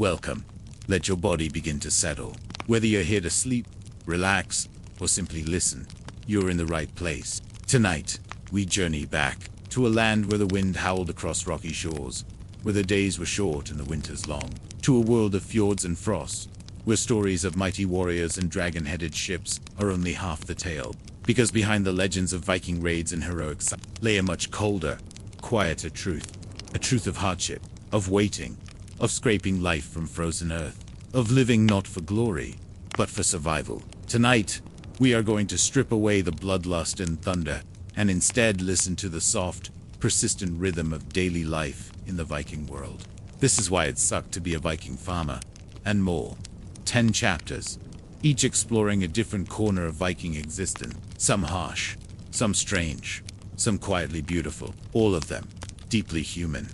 Welcome. Let your body begin to settle. Whether you're here to sleep, relax, or simply listen, you're in the right place. Tonight, we journey back to a land where the wind howled across rocky shores, where the days were short and the winters long, to a world of fjords and frost, where stories of mighty warriors and dragon-headed ships are only half the tale. Because behind the legends of Viking raids and heroics lay a much colder, quieter truth. A truth of hardship, of waiting, of scraping life from frozen earth, of living not for glory, but for survival. Tonight, we are going to strip away the bloodlust and thunder, and instead listen to the soft, persistent rhythm of daily life in the Viking world. This is why it sucked to be a Viking farmer, and more. 10 chapters, each exploring a different corner of Viking existence. Some harsh, some strange, some quietly beautiful, all of them deeply human.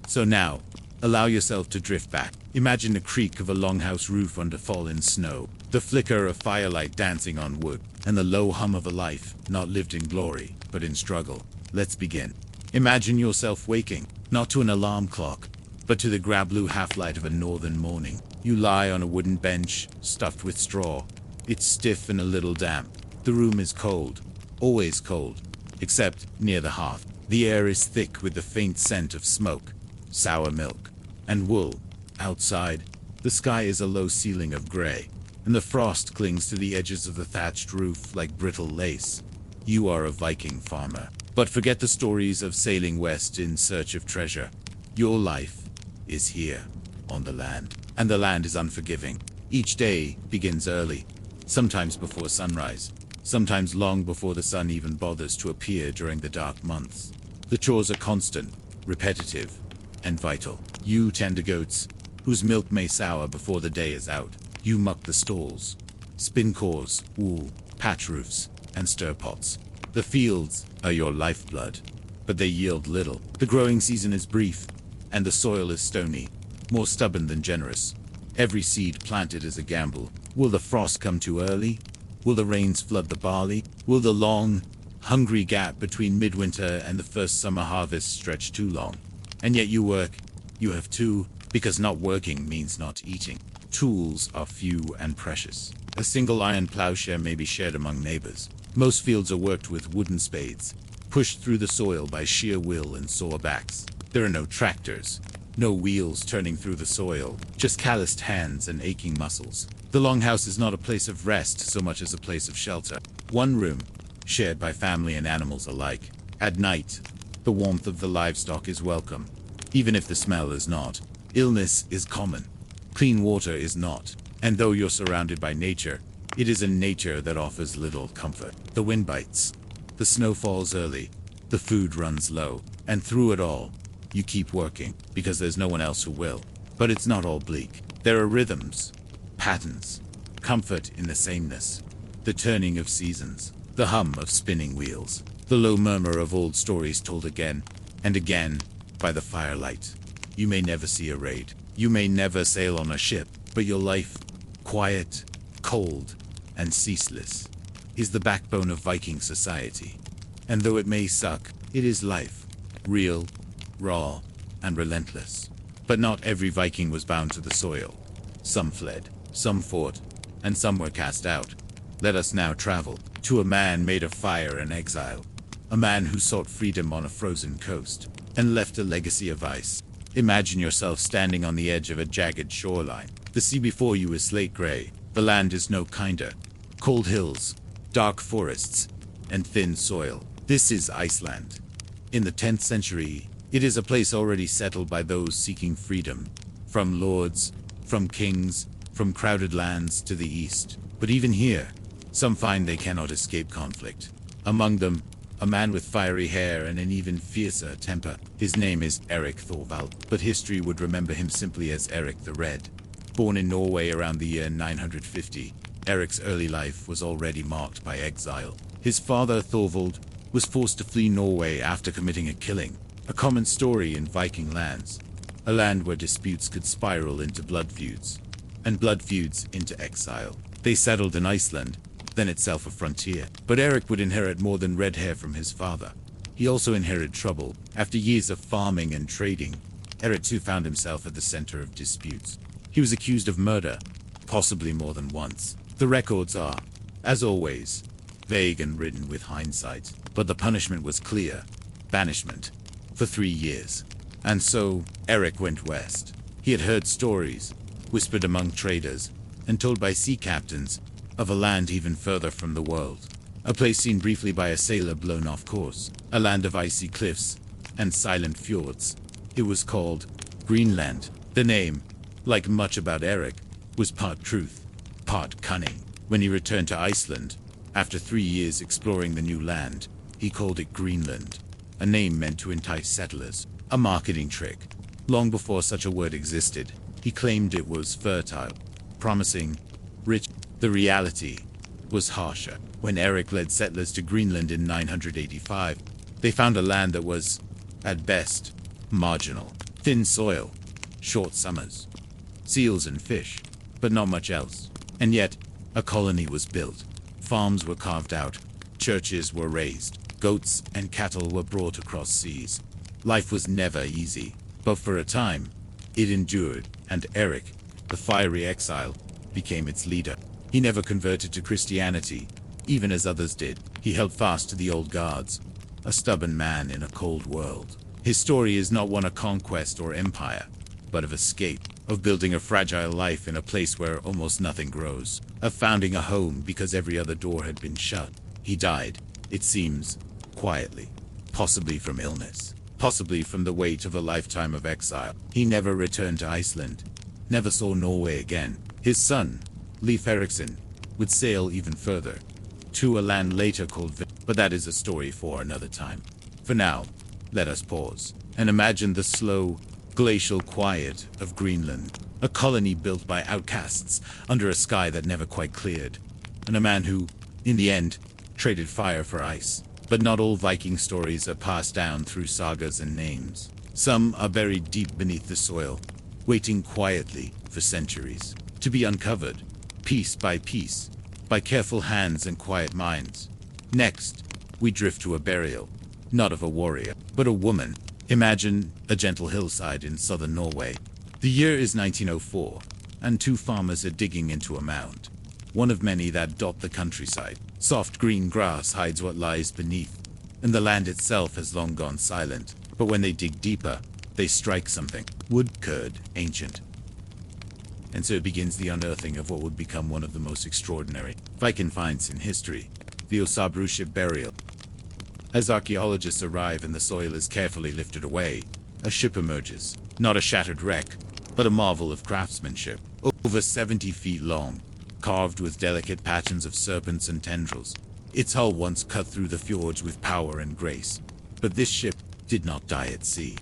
So now, allow yourself to drift back. Imagine the creak of a longhouse roof under fallen snow, the flicker of firelight dancing on wood, and the low hum of a life not lived in glory, but in struggle. Let's begin. Imagine yourself waking, not to an alarm clock, but to the grey-blue half-light of a northern morning. You lie on a wooden bench, stuffed with straw. It's stiff and a little damp. The room is cold, always cold, except near the hearth. The air is thick with the faint scent of smoke, sour milk, and wool. Outside, the sky is a low ceiling of gray, and the frost clings to the edges of the thatched roof like brittle lace. You are a Viking farmer, but forget the stories of sailing west in search of treasure. Your life is here, on the land, and the land is unforgiving. Each day begins early, sometimes before sunrise, sometimes long before the sun even bothers to appear during the dark months. The chores are constant, repetitive, and vital. You tend the goats, whose milk may sour before the day is out. You muck the stalls, spin cores, wool, patch roofs, and stir pots. The fields are your lifeblood, but they yield little. The growing season is brief, and the soil is stony, more stubborn than generous. Every seed planted is a gamble. Will the frost come too early? Will the rains flood the barley? Will the long, hungry gap between midwinter and the first summer harvest stretch too long? And yet you work. You have to, because not working means not eating. Tools are few and precious. A single iron plowshare may be shared among neighbors. Most fields are worked with wooden spades, pushed through the soil by sheer will and sore backs. There are no tractors, no wheels turning through the soil, just calloused hands and aching muscles. The longhouse is not a place of rest so much as a place of shelter. One room, shared by family and animals alike. At night, the warmth of the livestock is welcome, even if the smell is not. Illness is common. Clean water is not. And though you're surrounded by nature, it is a nature that offers little comfort. The wind bites. The snow falls early. The food runs low. And through it all, you keep working, because there's no one else who will. But it's not all bleak. There are rhythms, patterns, comfort in the sameness, the turning of seasons, the hum of spinning wheels, the low murmur of old stories told again and again by the firelight. You may never see a raid. You may never sail on a ship, but your life, quiet, cold, and ceaseless, is the backbone of Viking society. And though it may suck, it is life, real, raw, and relentless. But not every Viking was bound to the soil. Some fled, some fought, and some were cast out. Let us now travel to a man made of fire and exile, a man who sought freedom on a frozen coast, and left a legacy of ice. Imagine yourself standing on the edge of a jagged shoreline. The sea before you is slate gray. The land is no kinder. Cold hills, dark forests, and thin soil. This is Iceland. In the 10th century, it is a place already settled by those seeking freedom, from lords, from kings, from crowded lands to the east. But even here, some find they cannot escape conflict. Among them, a man with fiery hair and an even fiercer temper. His name is Erik Thorvald, but history would remember him simply as Erik the Red. Born in Norway around the year 950, Erik's early life was already marked by exile. His father, Thorvald, was forced to flee Norway after committing a killing, a common story in Viking lands, a land where disputes could spiral into blood feuds, and blood feuds into exile. They settled in Iceland, then itself a frontier. But Erik would inherit more than red hair from his father. He also inherited trouble. After years of farming and trading, Erik too found himself at the center of disputes. He was accused of murder, possibly more than once. The records are, as always, vague and written with hindsight, but the punishment was clear: banishment for 3 years. And so Erik went west. He had heard stories, whispered among traders, and told by sea captains, of a land even further from the world. A place seen briefly by a sailor blown off course. A land of icy cliffs and silent fjords. It was called Greenland. The name, like much about Erik, was part truth, part cunning. When he returned to Iceland, after 3 years exploring the new land, he called it Greenland, a name meant to entice settlers, a marketing trick. Long before such a word existed, he claimed it was fertile, promising, rich. The reality was harsher. When Erik led settlers to Greenland in 985, they found a land that was, at best, marginal. Thin soil, short summers, seals and fish, but not much else. And yet, a colony was built. Farms were carved out, churches were raised, goats and cattle were brought across seas. Life was never easy, but for a time, it endured, and Erik, the fiery exile, became its leader. He never converted to Christianity, even as others did. He held fast to the old gods, a stubborn man in a cold world. His story is not one of conquest or empire, but of escape, of building a fragile life in a place where almost nothing grows, of founding a home because every other door had been shut. He died, it seems, quietly, possibly from illness, possibly from the weight of a lifetime of exile. He never returned to Iceland, never saw Norway again. His son, Leif Erikson, would sail even further, to a land later called but that is a story for another time. For now, let us pause and imagine the slow, glacial quiet of Greenland, a colony built by outcasts under a sky that never quite cleared, and a man who, in the end, traded fire for ice. But not all Viking stories are passed down through sagas and names. Some are buried deep beneath the soil, waiting quietly for centuries, to be uncovered, piece by piece, by careful hands and quiet minds. Next, we drift to a burial, not of a warrior, but a woman. Imagine a gentle hillside in southern Norway. The year is 1904, and 2 farmers are digging into a mound, one of many that dot the countryside. Soft green grass hides what lies beneath, and the land itself has long gone silent. But when they dig deeper, they strike something. Wood curd, ancient. And so begins the unearthing of what would become one of the most extraordinary Viking finds in history, the Oseberg burial. As archaeologists arrive and the soil is carefully lifted away, a ship emerges, not a shattered wreck, but a marvel of craftsmanship, over 70 feet long, carved with delicate patterns of serpents and tendrils. Its hull once cut through the fjords with power and grace, but this ship did not die at sea.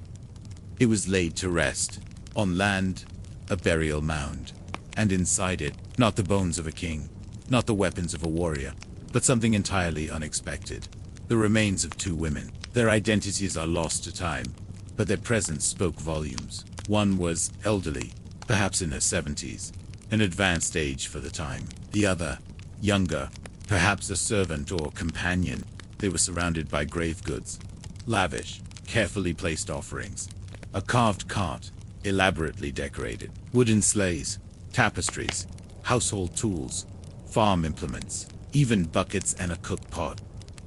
It was laid to rest, on land, a burial mound, and inside it, not the bones of a king, not the weapons of a warrior, but something entirely unexpected. The remains of 2 women. Their identities are lost to time, but their presence spoke volumes. One was elderly, perhaps in her 70s, an advanced age for the time. The other, younger, perhaps a servant or companion. They were surrounded by grave goods, lavish, carefully placed offerings, a carved cart, elaborately decorated, wooden sleighs, tapestries, household tools, farm implements, even buckets and a cook pot.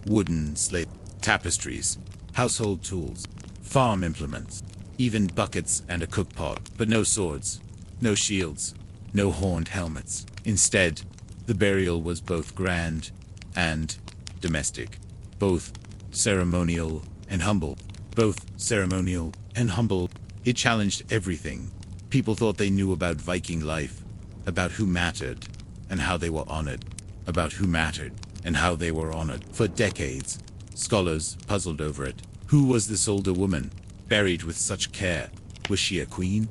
Wooden sleigh, tapestries, household tools, farm implements, even buckets and a cook pot, but no swords, no shields, no horned helmets. Instead, the burial was both grand and domestic, both ceremonial and humble. It challenged everything. People thought they knew about Viking life, about who mattered and how they were honored, For decades, scholars puzzled over it. Who was this older woman, buried with such care? Was she a queen?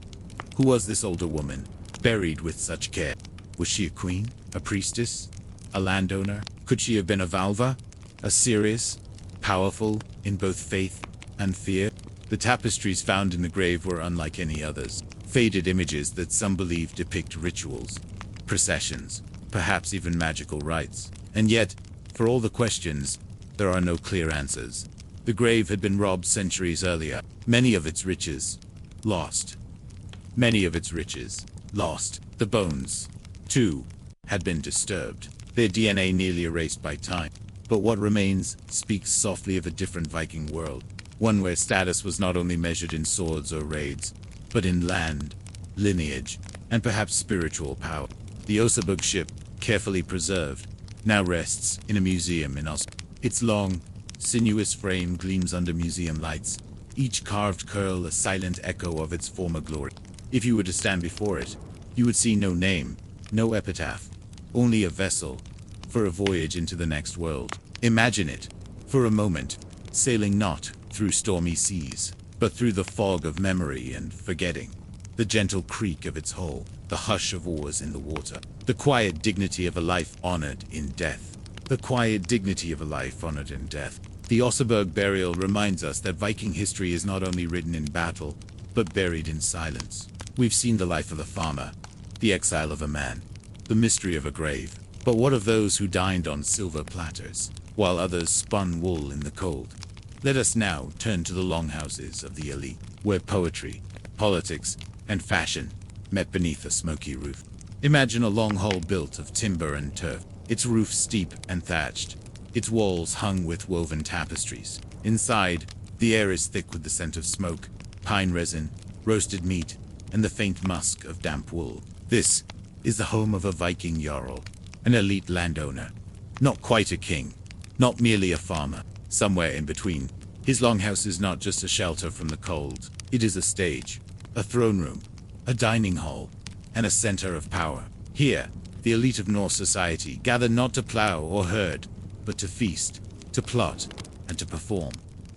Who was this older woman, buried with such care? Was she a queen? A priestess? A landowner? Could she have been a Valva? A serious, powerful in both faith and fear? The tapestries found in the grave were unlike any others. Faded images that some believe depict rituals, processions, perhaps even magical rites. And yet, for all the questions, there are no clear answers. The grave had been robbed centuries earlier. Many of its riches lost. Many of its riches lost. The bones, too, had been disturbed, their DNA nearly erased by time. But what remains speaks softly of a different Viking world, one where status was not only measured in swords or raids, but in land, lineage, and perhaps spiritual power. The Oseberg ship, carefully preserved, now rests in a museum in Oslo. Its long, sinuous frame gleams under museum lights, each carved curl a silent echo of its former glory. If you were to stand before it, you would see no name, no epitaph, only a vessel for a voyage into the next world. Imagine it, for a moment, sailing not through stormy seas, but through the fog of memory and forgetting. The gentle creak of its hull, the hush of oars in the water, the quiet dignity of a life honored in death. The quiet dignity of a life honored in death. The Oseberg burial reminds us that Viking history is not only written in battle, but buried in silence. We've seen the life of a farmer, the exile of a man, the mystery of a grave. But what of those who dined on silver platters, while others spun wool in the cold? Let us now turn to the longhouses of the elite, where poetry, politics, and fashion met beneath a smoky roof. Imagine a long hall built of timber and turf, its roof steep and thatched, its walls hung with woven tapestries. Inside, the air is thick with the scent of smoke, pine resin, roasted meat, and the faint musk of damp wool. This is the home of a Viking jarl, an elite landowner. Not quite a king, not merely a farmer, somewhere in between. His longhouse is not just a shelter from the cold, it is a stage, a throne room, a dining hall, and a center of power. Here, the elite of Norse society gathered not to plow or herd, but to feast, to plot, and to perform.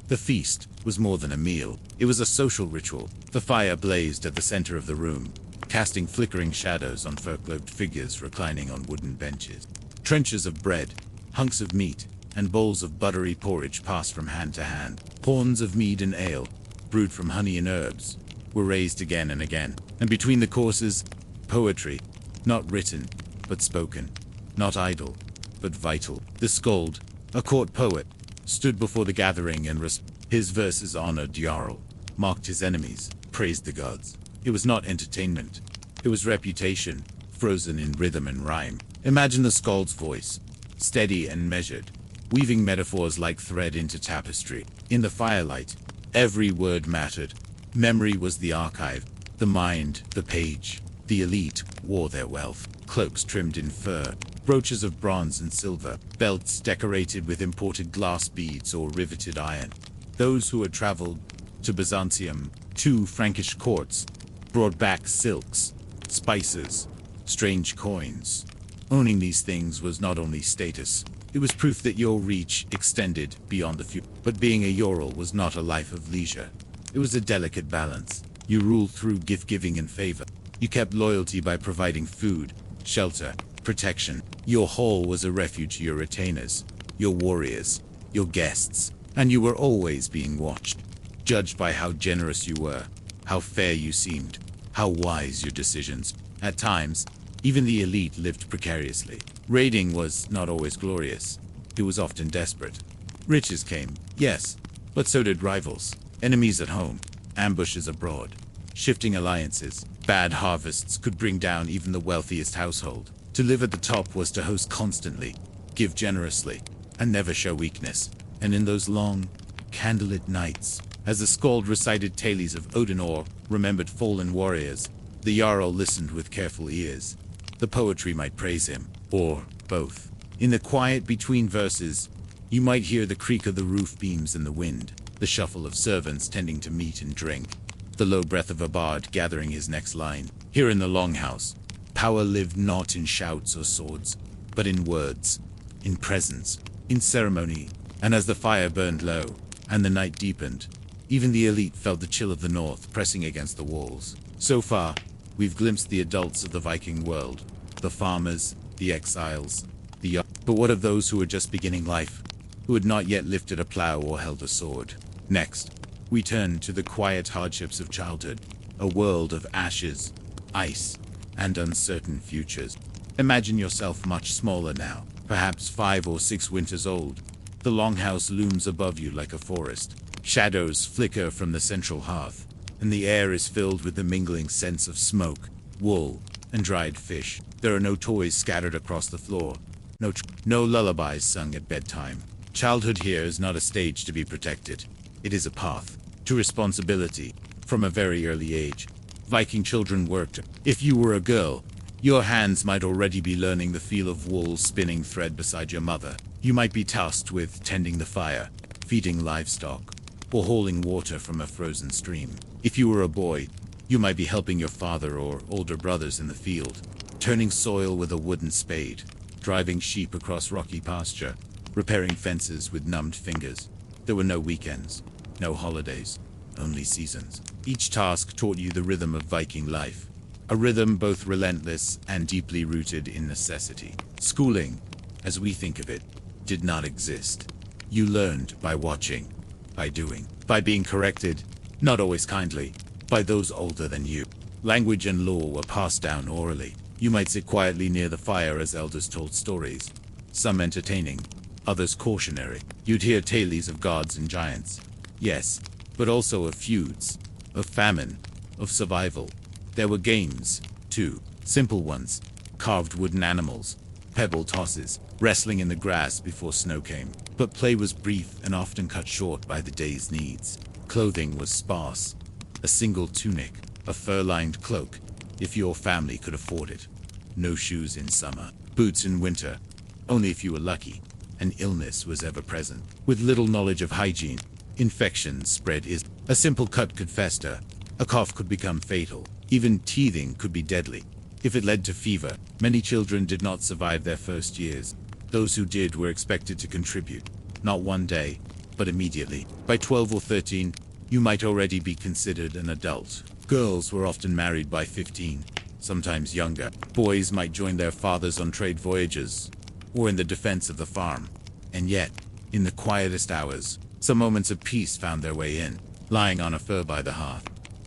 The feast was more than a meal, it was a social ritual. The fire blazed at the center of the room, casting flickering shadows on fur-cloaked figures reclining on wooden benches. Trenchers of bread, hunks of meat, and bowls of buttery porridge passed from hand to hand. Horns of mead and ale, brewed from honey and herbs, were raised again and again. And between the courses, poetry, not written, but spoken, not idle, but vital. The Skald, a court poet, stood before the gathering and his verses honored Jarl, mocked his enemies, praised the gods. It was not entertainment, it was reputation, frozen in rhythm and rhyme. Imagine the Skald's voice, steady and measured, weaving metaphors like thread into tapestry. In the firelight, every word mattered. Memory was the archive, the mind, the page. The elite wore their wealth, cloaks trimmed in fur, brooches of bronze and silver, belts decorated with imported glass beads or riveted iron. Those who had traveled to Byzantium, to Frankish courts, brought back silks, spices, strange coins. Owning these things was not only status, it was proof that your reach extended beyond the few. But being a Jarl was not a life of leisure. It was a delicate balance. You ruled through gift-giving and favor. You kept loyalty by providing food, shelter, protection. Your hall was a refuge to your retainers, your warriors, your guests, and you were always being watched, judged by how generous you were, how fair you seemed, how wise your decisions. At times, even the elite lived precariously. Raiding was not always glorious. It was often desperate. Riches came, yes, but so did rivals, enemies at home, ambushes abroad, shifting alliances. Bad harvests could bring down even the wealthiest household. To live at the top was to host constantly, give generously, and never show weakness. And in those long, candlelit nights, as the Skald recited tales of Odin or remembered fallen warriors, the Jarl listened with careful ears. The poetry might praise him, or both. In the quiet between verses, you might hear the creak of the roof beams in the wind, the shuffle of servants tending to meat and drink, the low breath of a bard gathering his next line. Here in the Longhouse, power lived not in shouts or swords, but in words, in presence, in ceremony. And as the fire burned low, and the night deepened, even the elite felt the chill of the north pressing against the walls. So far, we've glimpsed the adults of the Viking world, the farmers, the exiles, the young. But what of those who were just beginning life, who had not yet lifted a plow or held a sword? Next, we turn to the quiet hardships of childhood, a world of ashes, ice, and uncertain futures. Imagine yourself much smaller now, perhaps 5 or 6 winters old. The longhouse looms above you like a forest. Shadows flicker from the central hearth, and the air is filled with the mingling scents of smoke, wool, and dried fish. There are no toys scattered across the floor. No lullabies sung at bedtime. Childhood here is not a stage to be protected. It is a path to responsibility from a very early age. Viking children worked. If you were a girl, your hands might already be learning the feel of wool spinning thread beside your mother. You might be tasked with tending the fire, feeding livestock, or hauling water from a frozen stream. If you were a boy, you might be helping your father or older brothers in the field, turning soil with a wooden spade, driving sheep across rocky pasture, repairing fences with numbed fingers. There were no weekends, no holidays, only seasons. Each task taught you the rhythm of Viking life, a rhythm both relentless and deeply rooted in necessity. Schooling, as we think of it, did not exist. You learned by watching, by doing, by being corrected, not always kindly, by those older than you. Language and law were passed down orally. You might sit quietly near the fire as elders told stories, some entertaining, others cautionary. You'd hear tales of gods and giants, yes, but also of feuds, of famine, of survival. There were games, too, simple ones, carved wooden animals, pebble tosses, wrestling in the grass before snow came. But play was brief and often cut short by the day's needs. Clothing was sparse, a single tunic, a fur-lined cloak, if your family could afford it. No shoes in summer, boots in winter, only if you were lucky. And illness was ever present. With little knowledge of hygiene, infections spread easily. A simple cut could fester, a cough could become fatal, even teething could be deadly. If it led to fever, many children did not survive their first years. Those who did were expected to contribute, not one day, but immediately. By 12 or 13, you might already be considered an adult. Girls were often married by 15, sometimes younger. Boys might join their fathers on trade voyages, or in the defense of the farm. And yet, in the quietest hours, some moments of peace found their way in, lying on a fur by the hearth,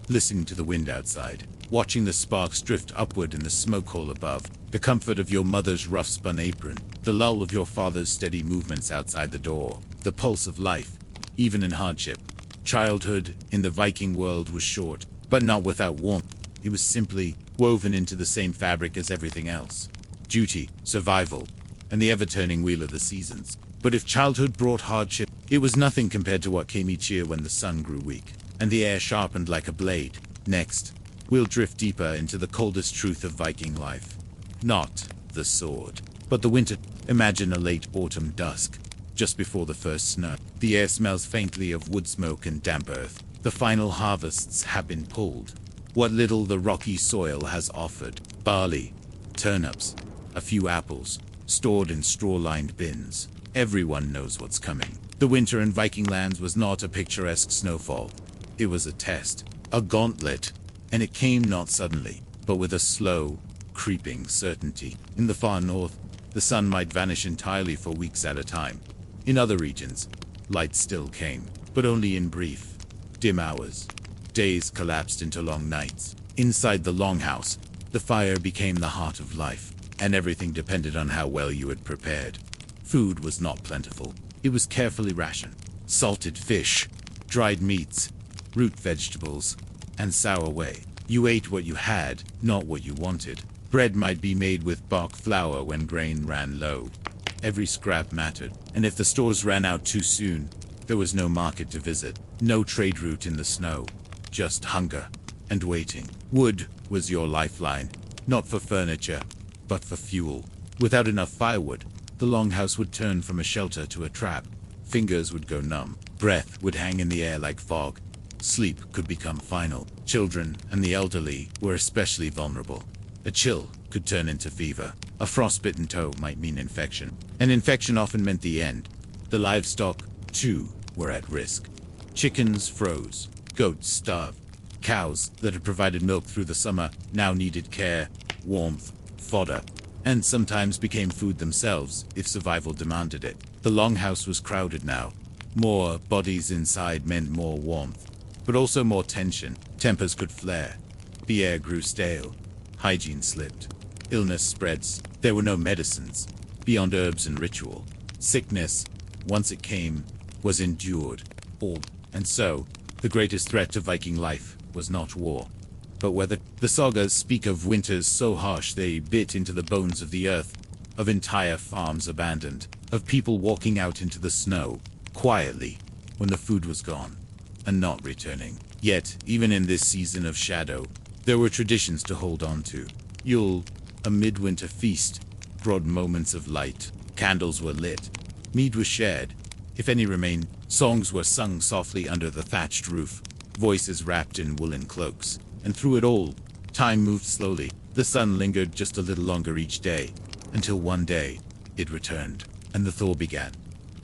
listening to the wind outside, watching the sparks drift upward in the smoke hole above, the comfort of your mother's rough-spun apron, the lull of your father's steady movements outside the door, the pulse of life, even in hardship. Childhood in the Viking world was short, but not without warmth. It was simply woven into the same fabric as everything else. Duty, survival, and the ever-turning wheel of the seasons. But if childhood brought hardship, it was nothing compared to what came each year when the sun grew weak, and the air sharpened like a blade. Next, we'll drift deeper into the coldest truth of Viking life. Not the sword, but the winter. Imagine a late autumn dusk, just before the first snow. The air smells faintly of wood smoke and damp earth. The final harvests have been pulled. What little the rocky soil has offered. Barley, turnips, a few apples, stored in straw-lined bins. Everyone knows what's coming. The winter in Viking lands was not a picturesque snowfall. It was a test, a gauntlet, and it came not suddenly, but with a slow, creeping certainty. In the far north, the sun might vanish entirely for weeks at a time. In other regions, light still came, but only in brief, dim hours. Days collapsed into long nights. Inside the longhouse, the fire became the heart of life, and everything depended on how well you had prepared. Food was not plentiful. It was carefully rationed. Salted fish, dried meats, root vegetables, and sour whey. You ate what you had, not what you wanted. Bread might be made with bark flour when grain ran low. Every scrap mattered, and if the stores ran out too soon, there was no market to visit, no trade route in the snow, just hunger and waiting. Wood was your lifeline, not for furniture, but for fuel. Without enough firewood, the longhouse would turn from a shelter to a trap. Fingers would go numb, breath would hang in the air like fog. Sleep could become final. Children and the elderly were especially vulnerable. A chill could turn into fever. A frostbitten toe might mean infection. And infection often meant the end. The livestock, too, were at risk. Chickens froze. Goats starved. Cows that had provided milk through the summer now needed care, warmth, fodder, and sometimes became food themselves if survival demanded it. The longhouse was crowded now. More bodies inside meant more warmth, but also more tension. Tempers could flare. The air grew stale. Hygiene slipped. Illness spreads. There were no medicines, beyond herbs and ritual. Sickness, once it came, was endured. And so, the greatest threat to Viking life was not war, but weather. The sagas speak of winters so harsh they bit into the bones of the earth, of entire farms abandoned, of people walking out into the snow, quietly, when the food was gone, and not returning. Yet, even in this season of shadow, there were traditions to hold on to. Yule, a midwinter feast, brought moments of light. Candles were lit. Mead was shared, if any remained. Songs were sung softly under the thatched roof, voices wrapped in woolen cloaks. And through it all, time moved slowly. The sun lingered just a little longer each day, until one day, it returned, and the thaw began,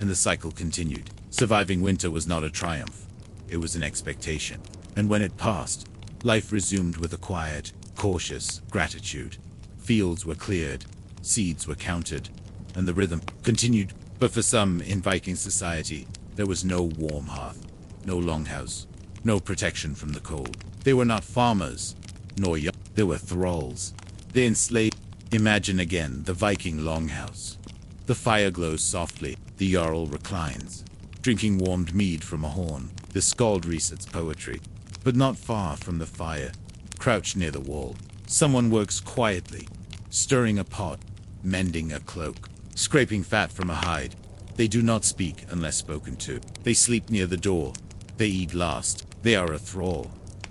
and the cycle continued. Surviving winter was not a triumph. It was an expectation. And when it passed, life resumed with a quiet, cautious gratitude. Fields were cleared, seeds were counted, and the rhythm continued. But for some in Viking society, there was no warm hearth, no longhouse, no protection from the cold. They were not farmers, nor young. They were thralls. They enslaved. Imagine again the Viking longhouse. The fire glows softly. The Jarl reclines, drinking warmed mead from a horn. The skald resets poetry. But not far from the fire, crouched near the wall, someone works quietly, stirring a pot, mending a cloak, scraping fat from a hide. They do not speak unless spoken to. They sleep near the door. They eat last. They are a thrall,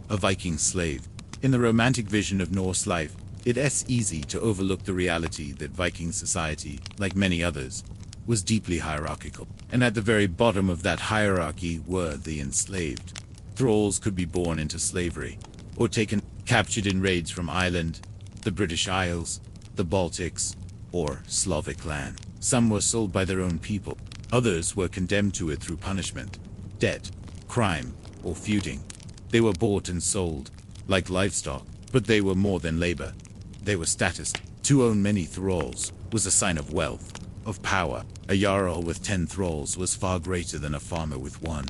a Viking slave. In the romantic vision of Norse life, it's easy to overlook the reality that Viking society, like many others, was deeply hierarchical. And at the very bottom of that hierarchy were the enslaved. Thralls could be born into slavery, or taken, captured in raids from Ireland, the British Isles, the Baltics, or Slavic land. Some were sold by their own people. Others were condemned to it through punishment, debt, crime, or feuding. They were bought and sold, like livestock, but they were more than labor. They were status. To own many thralls was a sign of wealth, of power. A jarl with 10 thralls was far greater than a farmer with 1.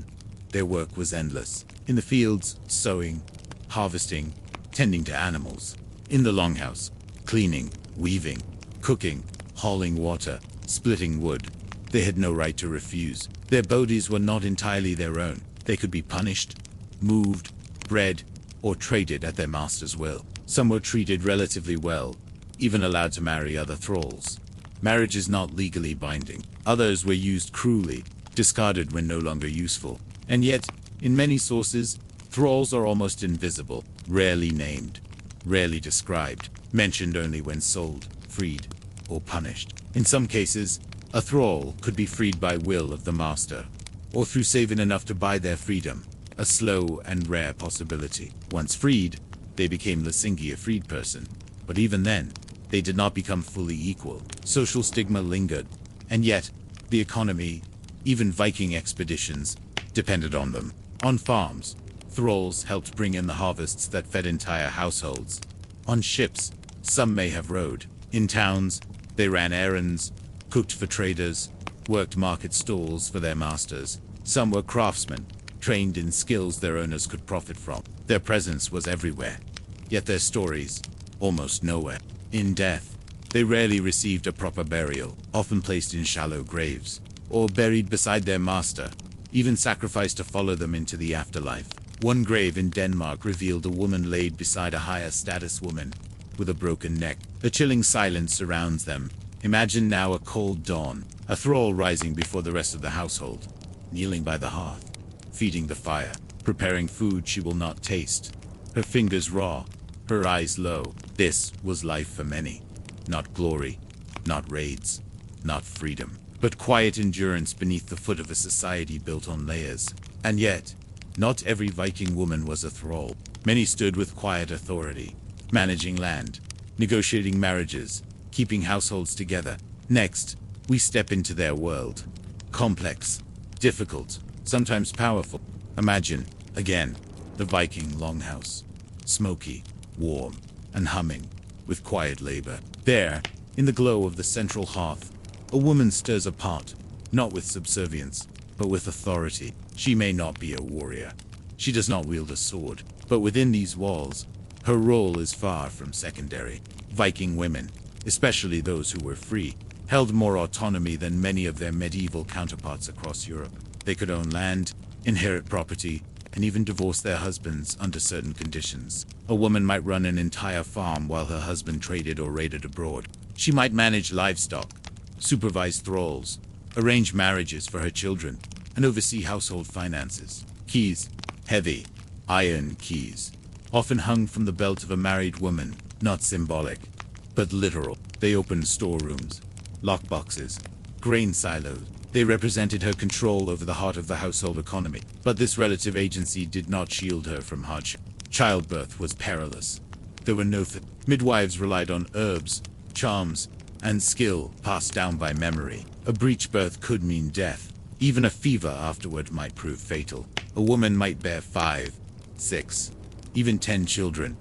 Their work was endless. In the fields, sowing, harvesting, tending to animals. In the longhouse, cleaning, weaving, cooking, hauling water, splitting wood. They had no right to refuse. Their bodies were not entirely their own. They could be punished, moved, bred, or traded at their master's will. Some were treated relatively well, even allowed to marry other thralls. Marriage is not legally binding. Others were used cruelly, discarded when no longer useful. And yet, in many sources, thralls are almost invisible, rarely named, rarely described, mentioned only when sold, freed, or punished. In some cases, a thrall could be freed by will of the master, or through saving enough to buy their freedom, a slow and rare possibility. Once freed, they became Lysingi, a freed person, but even then, they did not become fully equal. Social stigma lingered, and yet, the economy, even Viking expeditions, depended on them. On farms, thralls helped bring in the harvests that fed entire households. On ships, some may have rowed. In towns, they ran errands, cooked for traders, worked market stalls for their masters. Some were craftsmen, trained in skills their owners could profit from. Their presence was everywhere, yet their stories, almost nowhere. In death, they rarely received a proper burial, often placed in shallow graves, or buried beside their master, even sacrificed to follow them into the afterlife. One grave in Denmark revealed a woman laid beside a higher status woman, with a broken neck. A chilling silence surrounds them. Imagine now a cold dawn, a thrall rising before the rest of the household, kneeling by the hearth, feeding the fire, preparing food she will not taste, her fingers raw, her eyes low. This was life for many. Not glory, not raids, not freedom, but quiet endurance beneath the foot of a society built on layers. And yet, not every Viking woman was a thrall. Many stood with quiet authority, managing land, negotiating marriages, keeping households together. Next, we step into their world. Complex, difficult, sometimes powerful. Imagine, again, the Viking longhouse. Smoky, warm, and humming, with quiet labor. There, in the glow of the central hearth, a woman stirs a pot, not with subservience, but with authority. She may not be a warrior. She does not wield a sword, but within these walls, her role is far from secondary. Viking women, especially those who were free, held more autonomy than many of their medieval counterparts across Europe. They could own land, inherit property, and even divorce their husbands under certain conditions. A woman might run an entire farm while her husband traded or raided abroad. She might manage livestock, supervise thralls, arrange marriages for her children, and oversee household finances. Keys, heavy, iron keys, often hung from the belt of a married woman, not symbolic, but literal. They opened storerooms, lockboxes, grain silos. They represented her control over the heart of the household economy. But this relative agency did not shield her from hardship. Childbirth was perilous. There were no midwives relied on herbs, charms, and skill passed down by memory. A breech birth could mean death. Even a fever afterward might prove fatal. A woman might bear 5, 6, even 10 children,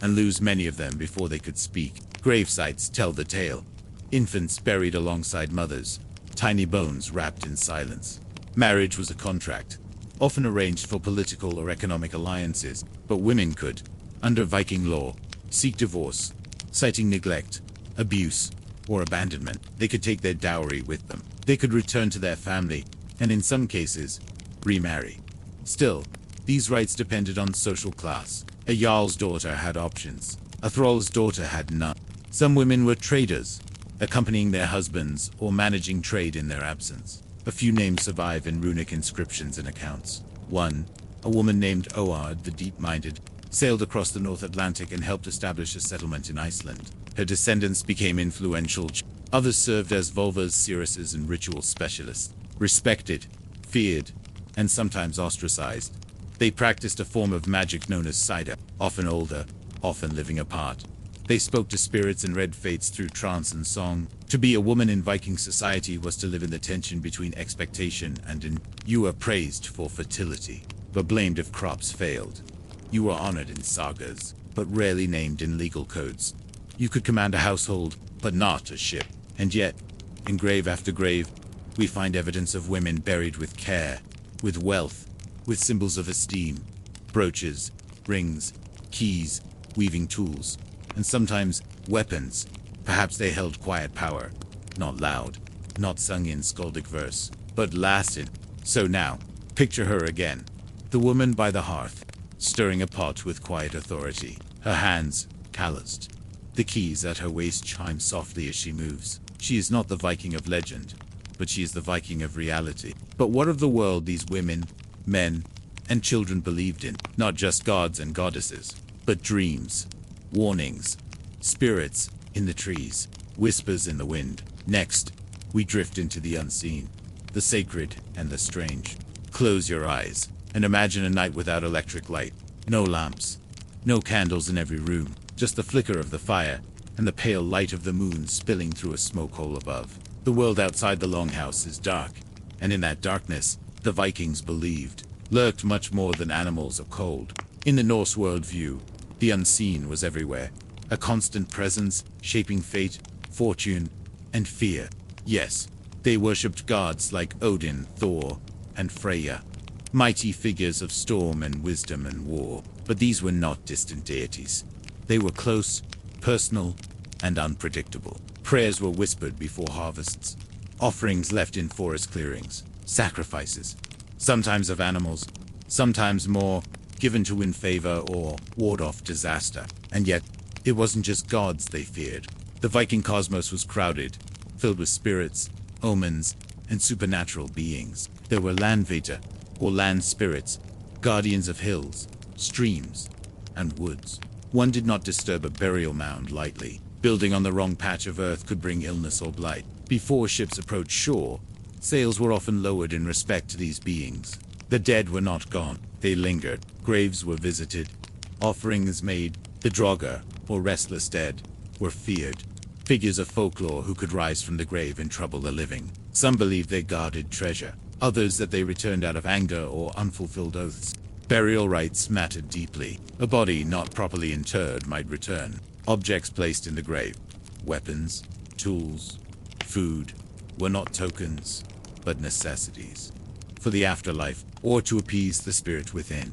and lose many of them before they could speak. Grave sites tell the tale. Infants buried alongside mothers, tiny bones wrapped in silence. Marriage was a contract, often arranged for political or economic alliances, but women could, under Viking law, seek divorce, citing neglect, abuse, or abandonment. They could take their dowry with them. They could return to their family, and in some cases, remarry. Still, these rights depended on social class. A jarl's daughter had options. A thrall's daughter had none. Some women were traders, accompanying their husbands or managing trade in their absence. A few names survive in runic inscriptions and accounts. One, a woman named Oard the Deep-Minded, sailed across the North Atlantic and helped establish a settlement in Iceland. Her descendants became influential. Others served as vulvas, seeresses, and ritual specialists. Respected, feared, and sometimes ostracized. They practiced a form of magic known as cider, often older, often living apart. They spoke to spirits and read fates through trance and song. To be a woman in Viking society was to live in the tension between expectation and you were praised for fertility, but blamed if crops failed. You were honored in sagas, but rarely named in legal codes. You could command a household, but not a ship. And yet, in grave after grave, we find evidence of women buried with care, with wealth, with symbols of esteem, brooches, rings, keys, weaving tools, and sometimes weapons. Perhaps they held quiet power, not loud, not sung in skaldic verse, but lasted. So now, picture her again, the woman by the hearth, stirring a pot with quiet authority, her hands calloused. The keys at her waist chime softly as she moves. She is not the Viking of legend, but she is the Viking of reality. But what of the world these women, men, and children believed in? Not just gods and goddesses, but dreams, warnings, spirits in the trees, whispers in the wind. Next, we drift into the unseen, the sacred and the strange. Close your eyes and imagine a night without electric light. No lamps, no candles in every room, just the flicker of the fire and the pale light of the moon spilling through a smoke hole above. The world outside the longhouse is dark, and in that darkness, the Vikings believed, lurked much more than animals or cold. In the Norse worldview, the unseen was everywhere, a constant presence shaping fate, fortune, and fear. Yes, they worshipped gods like Odin, Thor, and Freya, mighty figures of storm and wisdom and war. But these were not distant deities. They were close, personal, and unpredictable. Prayers were whispered before harvests, offerings left in forest clearings, sacrifices, sometimes of animals, sometimes more, given to win favor or ward off disaster. And yet, it wasn't just gods they feared. The Viking cosmos was crowded, filled with spirits, omens, and supernatural beings. There were landvater, or land spirits, guardians of hills, streams, and woods. One did not disturb a burial mound lightly. Building on the wrong patch of earth could bring illness or blight. Before ships approached shore, sails were often lowered in respect to these beings. The dead were not gone. They lingered. Graves were visited. Offerings made. The Draugr, or restless dead, were feared. Figures of folklore who could rise from the grave and trouble the living. Some believed they guarded treasure. Others that they returned out of anger or unfulfilled oaths. Burial rites mattered deeply. A body not properly interred might return. Objects placed in the grave, weapons, tools, food, were not tokens, but necessities for the afterlife or to appease the spirit within.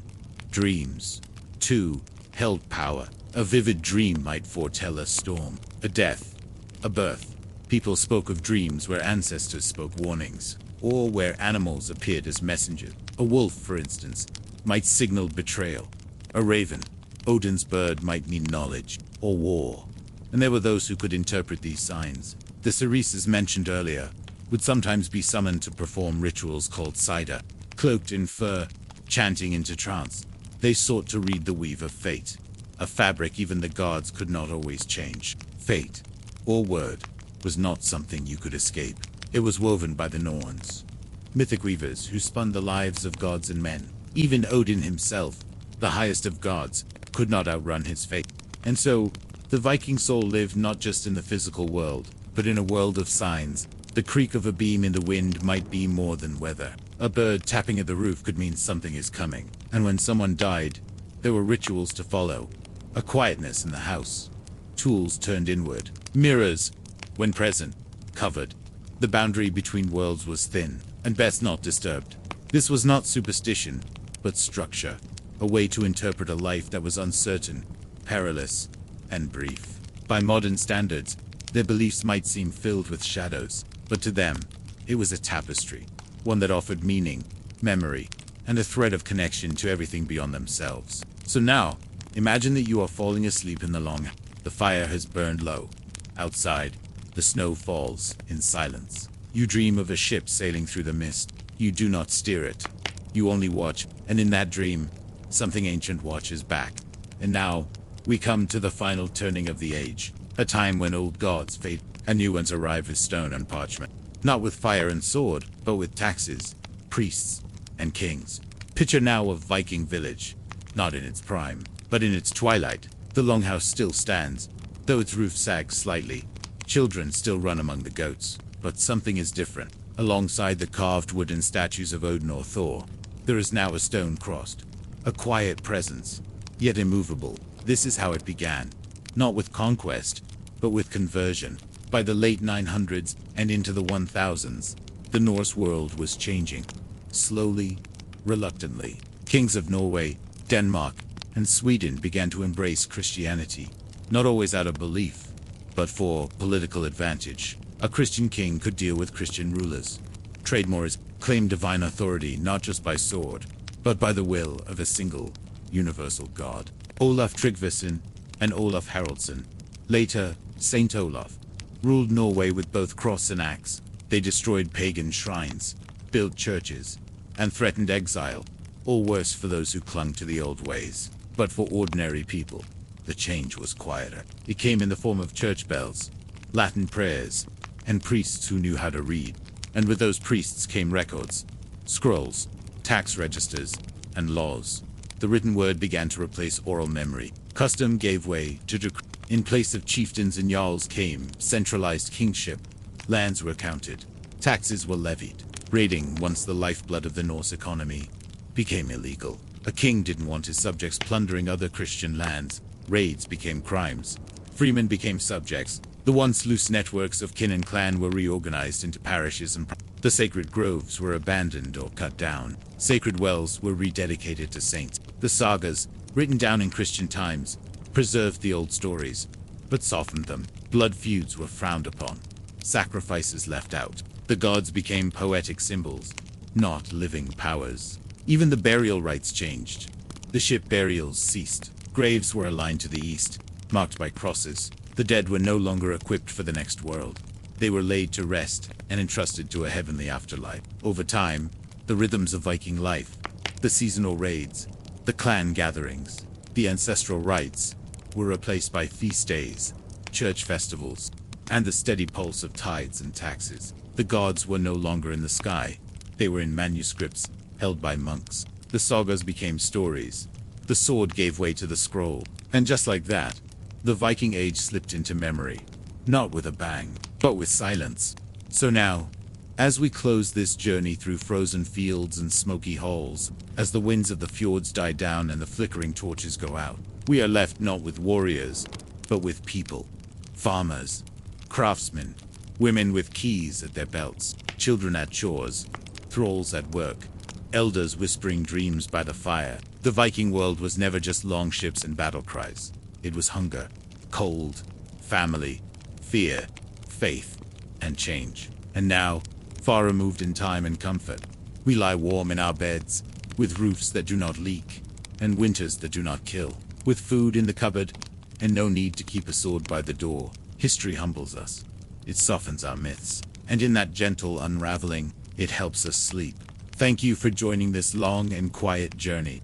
Dreams, too, held power. A vivid dream might foretell a storm, a death, a birth. People spoke of dreams where ancestors spoke warnings, or where animals appeared as messengers. A wolf, for instance, might signal betrayal. A raven, Odin's bird, might mean knowledge or war. And there were those who could interpret these signs. The Cereses mentioned earlier would sometimes be summoned to perform rituals called cider, cloaked in fur, chanting into trance. They sought to read the weave of fate, a fabric even the gods could not always change. Fate, or word, was not something you could escape. It was woven by the Norns, mythic weavers who spun the lives of gods and men. Even Odin himself, the highest of gods, could not outrun his fate. And so, the Viking soul lived not just in the physical world, but in a world of signs. The creak of a beam in the wind might be more than weather. A bird tapping at the roof could mean something is coming. And when someone died, there were rituals to follow. A quietness in the house. Tools turned inward. Mirrors, when present, covered. The boundary between worlds was thin, and best not disturbed. This was not superstition, but structure. A way to interpret a life that was uncertain, perilous, and brief. By modern standards, their beliefs might seem filled with shadows, but to them, it was a tapestry, one that offered meaning, memory, and a thread of connection to everything beyond themselves. So now, imagine that you are falling asleep in the long. The fire has burned low. Outside, the snow falls in silence. You dream of a ship sailing through the mist. You do not steer it. You only watch, and in that dream, something ancient watches back. And now, we come to the final turning of the age, a time when old gods fade and new ones arrive with stone and parchment. Not with fire and sword, but with taxes, priests, and kings. Picture now a Viking village, not in its prime, but in its twilight. The longhouse still stands, though its roof sags slightly. Children still run among the goats, but something is different. Alongside the carved wooden statues of Odin or Thor, there is now a stone cross, a quiet presence, yet immovable. This is how it began, not with conquest, but with conversion. By the late 900s and into the 1000s, the Norse world was changing. Slowly, reluctantly, kings of Norway, Denmark, and Sweden began to embrace Christianity, not always out of belief, but for political advantage. A Christian king could deal with Christian rulers. Trade mores claimed divine authority not just by sword, but by the will of a single, universal god. Olaf Tryggvason and Olaf Haraldsson, later Saint Olaf, ruled Norway with both cross and axe. They destroyed pagan shrines, built churches, and threatened exile, all worse for those who clung to the old ways. But for ordinary people, the change was quieter. It came in the form of church bells, Latin prayers, and priests who knew how to read. And with those priests came records, scrolls, tax registers, and laws. The written word began to replace oral memory. Custom gave way to decree. In place of chieftains and jarls came centralized kingship. Lands were counted. Taxes were levied. Raiding, once the lifeblood of the Norse economy, became illegal. A king didn't want his subjects plundering other Christian lands. Raids became crimes. Freemen became subjects. The once loose networks of kin and clan were reorganized into parishes, and the sacred groves were abandoned or cut down. Sacred wells were rededicated to saints. The sagas, written down in Christian times, preserved the old stories, but softened them. Blood feuds were frowned upon. Sacrifices left out. The gods became poetic symbols, not living powers. Even the burial rites changed. The ship burials ceased. Graves were aligned to the east, marked by crosses. The dead were no longer equipped for the next world. They were laid to rest and entrusted to a heavenly afterlife. Over time, the rhythms of Viking life, the seasonal raids, the clan gatherings, the ancestral rites, were replaced by feast days, church festivals, and the steady pulse of tides and taxes. The gods were no longer in the sky. They were in manuscripts, held by monks. The sagas became stories. The sword gave way to the scroll. And just like that, the Viking Age slipped into memory. Not with a bang, but with silence. So now, as we close this journey through frozen fields and smoky halls, as the winds of the fjords die down and the flickering torches go out, we are left not with warriors, but with people. Farmers, craftsmen, women with keys at their belts, children at chores, thralls at work, elders whispering dreams by the fire. The Viking world was never just longships and battle cries. It was hunger, cold, family, fear, faith, and change. And now, far removed in time and comfort, we lie warm in our beds, with roofs that do not leak, and winters that do not kill, with food in the cupboard, and no need to keep a sword by the door. History humbles us. It softens our myths, and in that gentle unraveling, it helps us sleep. Thank you for joining this long and quiet journey.